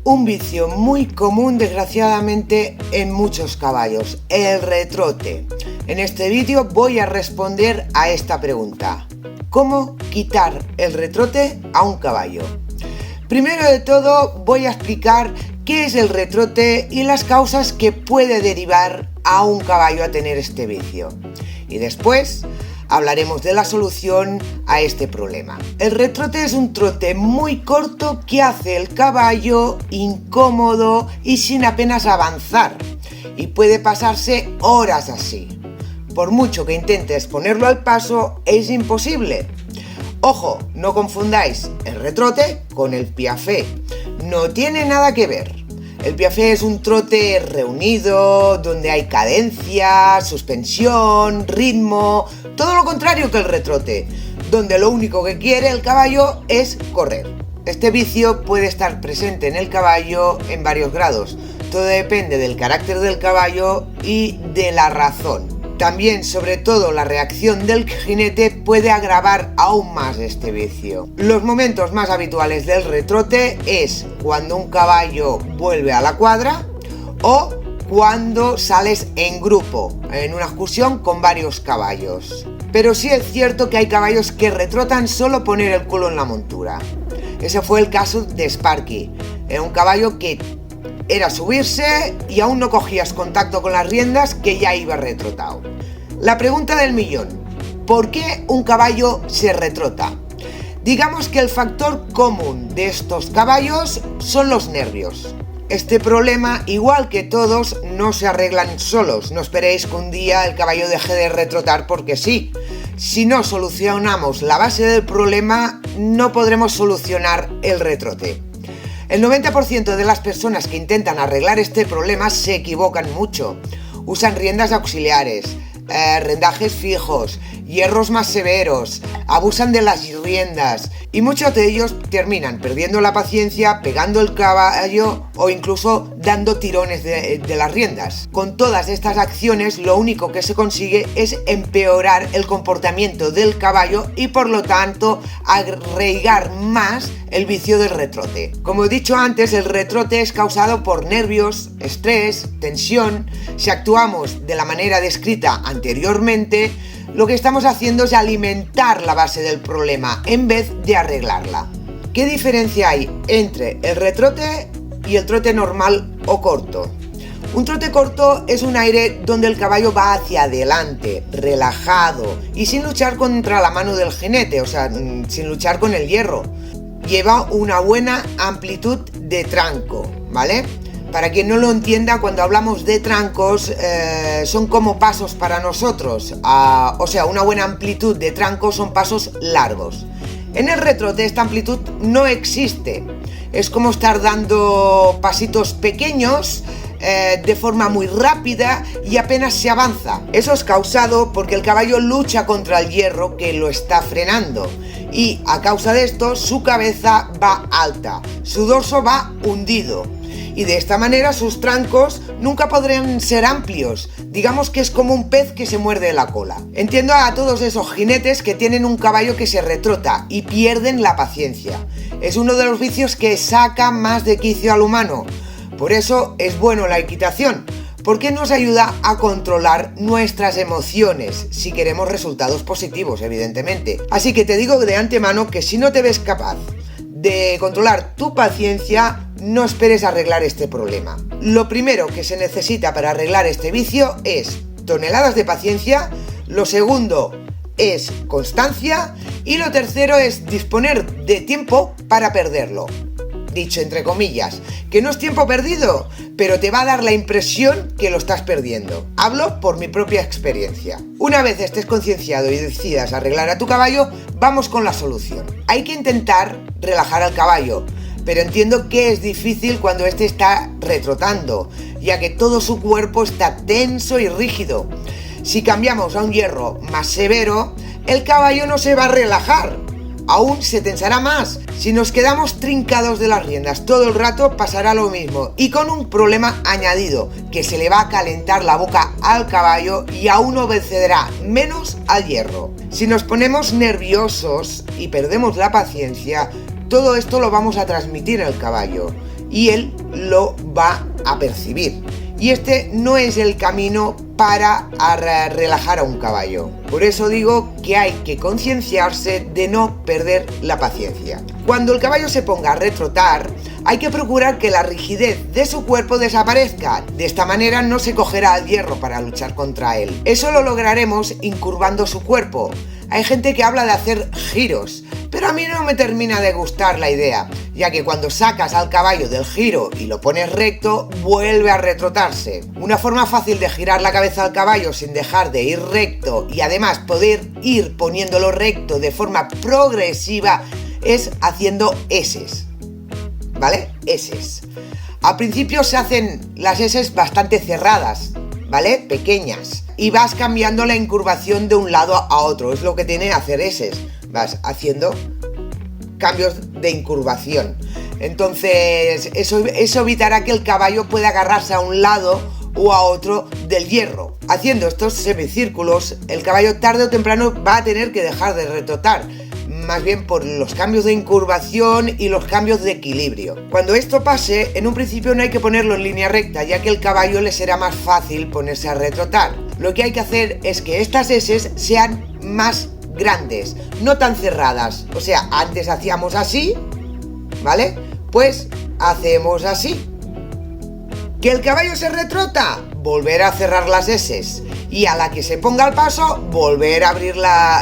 Un vicio muy común desgraciadamente en muchos caballos, el retrote. En este vídeo voy a responder a esta pregunta: ¿cómo quitar el retrote a un caballo? Primero de todo voy a explicar qué es el retrote y las causas que puede derivar a un caballo a tener este vicio. Y después hablaremos de la solución a este problema. El retrote es un trote muy corto que hace el caballo incómodo y sin apenas avanzar. Y puede pasarse horas así. Por mucho que intentes ponerlo al paso, es imposible. Ojo, no confundáis el retrote con el piafé. No tiene nada que ver. El piafé es un trote reunido, donde hay cadencia, suspensión, ritmo, todo lo contrario que el retrote, donde lo único que quiere el caballo es correr. Este vicio puede estar presente en el caballo en varios grados. Todo depende del carácter del caballo y de la razón. También, sobre todo, la reacción del jinete puede agravar aún más este vicio. Los momentos más habituales del retrote es cuando un caballo vuelve a la cuadra o cuando sales en grupo, en una excursión con varios caballos. Pero sí es cierto que hay caballos que retrotan solo poner el culo en la montura. Ese fue el caso de Sparky. Era un caballo que era subirse y aún no cogías contacto con las riendas que ya iba retrotado. La pregunta del millón: ¿por qué un caballo se retrota? Digamos que el factor común de estos caballos son los nervios. Este problema, igual que todos, no se arreglan solos. No esperéis que un día el caballo deje de retrotar porque sí. Si no solucionamos la base del problema, no podremos solucionar el retrote. El 90% de las personas que intentan arreglar este problema se equivocan mucho. Usan riendas auxiliares, rendajes fijos, hierros más severos, abusan de las riendas y muchos de ellos terminan perdiendo la paciencia, pegando el caballo o incluso dando tirones de las riendas. Con todas estas acciones lo único que se consigue es empeorar el comportamiento del caballo y por lo tanto arraigar más el vicio del retrote. Como he dicho antes, el retrote es causado por nervios, estrés, tensión. Si actuamos de la manera descrita anteriormente, lo que estamos haciendo es alimentar la base del problema en vez de arreglarla. ¿Qué diferencia hay entre el retrote y el trote normal o corto? Un trote corto es un aire donde el caballo va hacia adelante, relajado y sin luchar contra la mano del jinete, o sea, sin luchar con el hierro. Lleva una buena amplitud de tranco, ¿vale? Para quien no lo entienda, cuando hablamos de trancos, son como pasos para nosotros. O sea, una buena amplitud de trancos son pasos largos. En el retrote esta amplitud no existe. Es como estar dando pasitos pequeños de forma muy rápida y apenas se avanza. Eso es causado porque el caballo lucha contra el hierro que lo está frenando. Y a causa de esto, su cabeza va alta, su dorso va hundido. Y de esta manera sus trancos nunca podrán ser amplios. Digamos que es como un pez que se muerde la cola. Entiendo a todos esos jinetes que tienen un caballo que se retrota y pierden la paciencia. Es uno de los vicios que saca más de quicio al humano. Por eso es bueno la equitación, porque nos ayuda a controlar nuestras emociones, si queremos resultados positivos, evidentemente. Así que te digo de antemano que si no te ves capaz de controlar tu paciencia, no esperes arreglar este problema. Lo primero que se necesita para arreglar este vicio es toneladas de paciencia, lo segundo es constancia y lo tercero es disponer de tiempo para perderlo. Dicho entre comillas, que no es tiempo perdido, pero te va a dar la impresión que lo estás perdiendo. Hablo por mi propia experiencia. Una vez estés concienciado y decidas arreglar a tu caballo, vamos con la solución. Hay que intentar relajar al caballo, pero entiendo que es difícil cuando éste está retrotando, ya que todo su cuerpo está tenso y rígido. Si cambiamos a un hierro más severo, el caballo no se va a relajar, aún se tensará más. Si nos quedamos trincados de las riendas todo el rato, pasará lo mismo y con un problema añadido, que se le va a calentar la boca al caballo y aún obedecerá menos al hierro. Si nos ponemos nerviosos y perdemos la paciencia, todo esto lo vamos a transmitir al caballo y él lo va a percibir. Y este no es el camino para relajar a un caballo. Por eso digo que hay que concienciarse de no perder la paciencia. Cuando el caballo se ponga a retrotar, hay que procurar que la rigidez de su cuerpo desaparezca. De esta manera no se cogerá al hierro para luchar contra él. Eso lo lograremos incurvando su cuerpo. Hay gente que habla de hacer giros, pero a mí no me termina de gustar la idea, ya que cuando sacas al caballo del giro y lo pones recto, vuelve a retrotarse. Una forma fácil de girar la cabeza al caballo sin dejar de ir recto y además poder ir poniéndolo recto de forma progresiva es haciendo eses, ¿vale? Eses. Al principio se hacen las eses bastante cerradas, ¿vale? Pequeñas. Y vas cambiando la incurvación de un lado a otro. Es lo que tiene hacer eses. Vas haciendo cambios de incurvación. Entonces, eso evitará que el caballo pueda agarrarse a un lado o a otro del hierro. Haciendo estos semicírculos, el caballo tarde o temprano va a tener que dejar de retrotar. Más bien por los cambios de incurvación y los cambios de equilibrio. Cuando esto pase, en un principio no hay que ponerlo en línea recta, ya que el caballo le será más fácil ponerse a retrotar. Lo que hay que hacer es que estas eses sean más grandes, no tan cerradas. O sea, antes hacíamos así, ¿vale? Pues hacemos así. ¿Que el caballo se retrota? Volver a cerrar las eses. Y a la que se ponga al paso, volver a abrir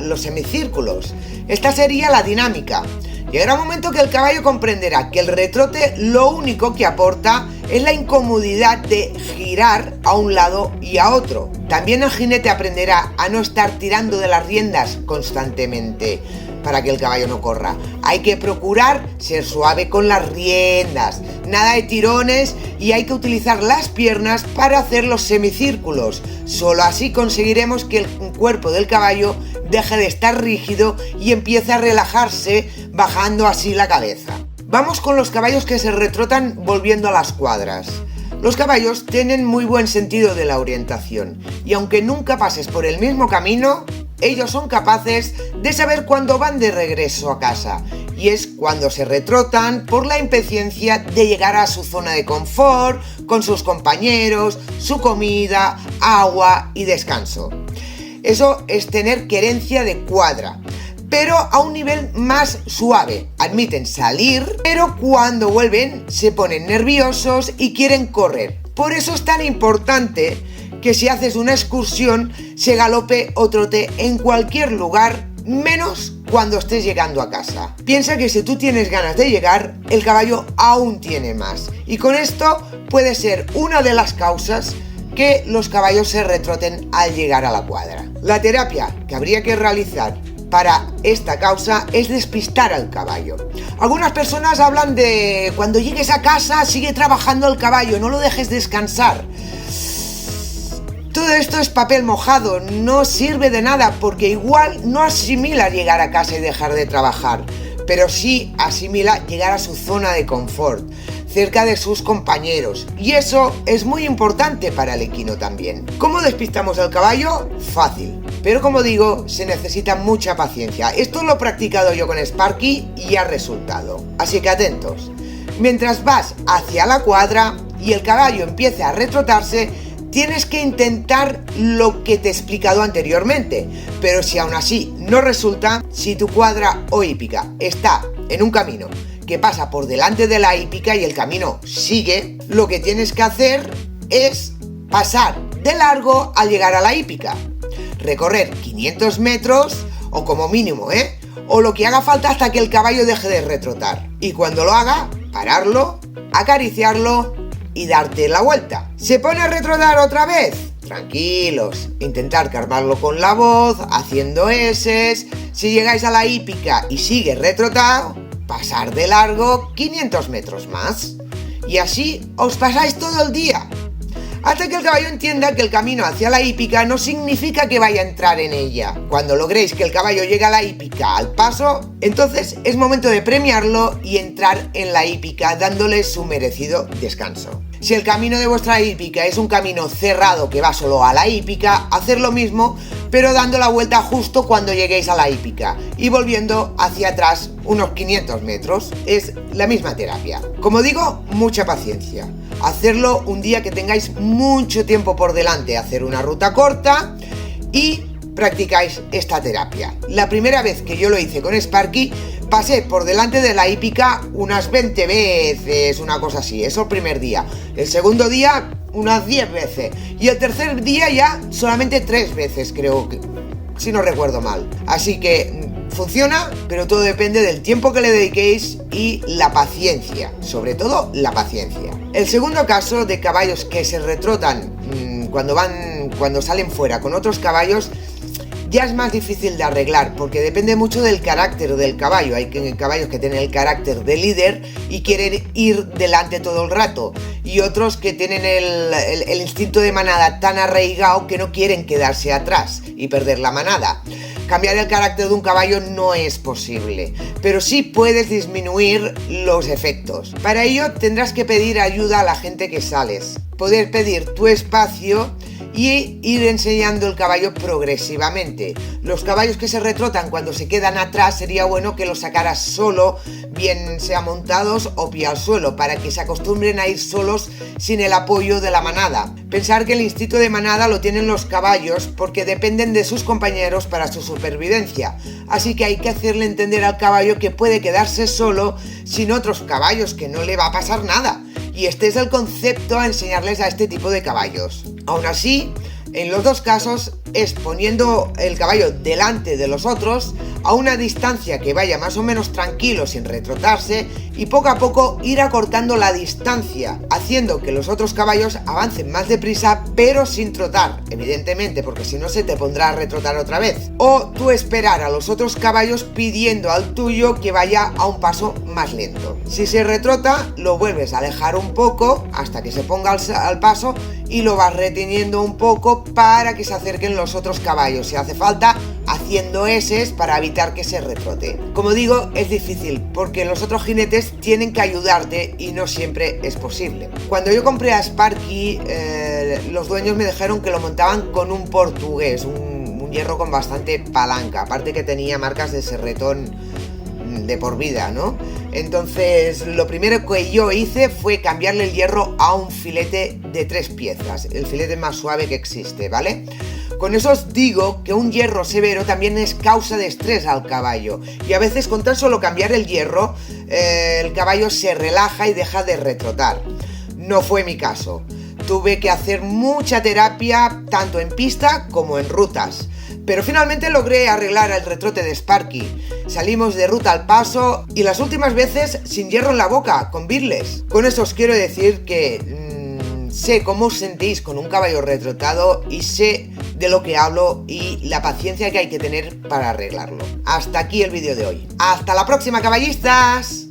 los semicírculos. Esta sería la dinámica. Llegará un momento que el caballo comprenderá que el retrote lo único que aporta es la incomodidad de girar a un lado y a otro. También el jinete aprenderá a no estar tirando de las riendas constantemente para que el caballo no corra. Hay que procurar ser suave con las riendas, nada de tirones, y hay que utilizar las piernas para hacer los semicírculos. Solo así conseguiremos que el cuerpo del caballo deje de estar rígido y empiece a relajarse, bajando así la cabeza. Vamos con los caballos que se retrotan volviendo a las cuadras. Los caballos tienen muy buen sentido de la orientación y aunque nunca pases por el mismo camino, ellos son capaces de saber cuándo van de regreso a casa, y es cuando se retrotan por la impaciencia de llegar a su zona de confort, con sus compañeros, su comida, agua y descanso. Eso es tener querencia de cuadra, pero a un nivel más suave. Admiten salir, pero cuando vuelven se ponen nerviosos y quieren correr. Por eso es tan importante que si haces una excursión se galope o trote en cualquier lugar, menos cuando estés llegando a casa. Piensa que si tú tienes ganas de llegar, el caballo aún tiene más. Y con esto puede ser una de las causas que los caballos se retroten al llegar a la cuadra. La terapia que habría que realizar para esta causa es despistar al caballo. Algunas personas hablan de cuando llegues a casa sigue trabajando el caballo, no lo dejes descansar. Todo esto es papel mojado, no sirve de nada porque igual no asimila llegar a casa y dejar de trabajar, pero sí asimila llegar a su zona de confort, cerca de sus compañeros, y eso es muy importante para el equino también. ¿Cómo despistamos al caballo? Fácil, pero como digo, se necesita mucha paciencia. Esto lo he practicado yo con Sparky y ha resultado, así que atentos. Mientras vas hacia la cuadra y el caballo empiece a retrotarse, tienes que intentar lo que te he explicado anteriormente, pero si aún así no resulta, si tu cuadra o hípica está en un camino que pasa por delante de la hípica y el camino sigue, lo que tienes que hacer es pasar de largo al llegar a la hípica, recorrer 500 metros o como mínimo, o lo que haga falta hasta que el caballo deje de retrotar, y cuando lo haga, pararlo, acariciarlo y darte la vuelta. ¿Se pone a retrotar otra vez? Tranquilos, intentar calmarlo con la voz, haciendo eses. Si llegáis a la hípica y sigue retrotado, pasar de largo 500 metros más. Y así os pasáis todo el día, hasta que el caballo entienda que el camino hacia la hípica no significa que vaya a entrar en ella. Cuando logréis que el caballo llegue a la hípica al paso, entonces es momento de premiarlo y entrar en la hípica dándole su merecido descanso. Si el camino de vuestra hípica es un camino cerrado que va solo a la hípica, hacer lo mismo, pero dando la vuelta justo cuando lleguéis a la hípica y volviendo hacia atrás unos 500 metros. Es la misma terapia. Como digo, mucha paciencia. Hacerlo un día que tengáis mucho tiempo por delante, hacer una ruta corta y practicáis esta terapia. La primera vez que yo lo hice con Sparky, pasé por delante de la hípica unas 20 veces, una cosa así, eso el primer día. El segundo día, unas 10 veces. Y el tercer día ya solamente 3 veces, creo que, si no recuerdo mal. Así que funciona, pero todo depende del tiempo que le dediquéis y la paciencia, sobre todo la paciencia. El segundo caso de caballos que se retrotan cuando salen fuera con otros caballos, ya es más difícil de arreglar porque depende mucho del carácter del caballo. Hay caballos que tienen el carácter de líder y quieren ir delante todo el rato, y otros que tienen el instinto de manada tan arraigado que no quieren quedarse atrás y perder la manada. Cambiar el carácter de un caballo no es posible, pero sí puedes disminuir los efectos. Para ello tendrás que pedir ayuda a la gente que sales, poder pedir tu espacio y ir enseñando el caballo progresivamente. Los caballos que se retrotan cuando se quedan atrás sería bueno que los sacaras solo, bien sea montados o pie al suelo, para que se acostumbren a ir solos sin el apoyo de la manada. Pensar que el instinto de manada lo tienen los caballos porque dependen de sus compañeros para su supervivencia, así que hay que hacerle entender al caballo que puede quedarse solo sin otros caballos, que no le va a pasar nada. Y este es el concepto a enseñarles a este tipo de caballos. Aún así, en los dos casos es poniendo el caballo delante de los otros a una distancia que vaya más o menos tranquilo sin retrotarse, y poco a poco ir acortando la distancia, haciendo que los otros caballos avancen más deprisa pero sin trotar, evidentemente, porque si no se te pondrá a retrotar otra vez. O tú esperar a los otros caballos pidiendo al tuyo que vaya a un paso más lento. Si se retrota, lo vuelves a alejar un poco hasta que se ponga al paso y lo vas reteniendo un poco para que se acerquen los otros caballos, si hace falta haciendo eses para evitar que se retrote. Como digo, es difícil porque los otros jinetes tienen que ayudarte y no siempre es posible. Cuando yo compré a Sparky, los dueños me dijeron que lo montaban con un portugués, un hierro con bastante palanca, aparte que tenía marcas de serretón de por vida, ¿no? Entonces lo primero que yo hice fue cambiarle el hierro a un filete de 3 piezas, el filete más suave que existe, ¿vale? Con eso os digo que un hierro severo también es causa de estrés al caballo, y a veces con tan solo cambiar el hierro el caballo se relaja y deja de retrotar. No fue mi caso. Tuve que hacer mucha terapia tanto en pista como en rutas, pero finalmente logré arreglar el retrote de Sparky. Salimos de ruta al paso y las últimas veces sin hierro en la boca, con birles. Con eso os quiero decir que sé cómo os sentís con un caballo retrotado y sé de lo que hablo y la paciencia que hay que tener para arreglarlo. Hasta aquí el vídeo de hoy. ¡Hasta la próxima, caballistas!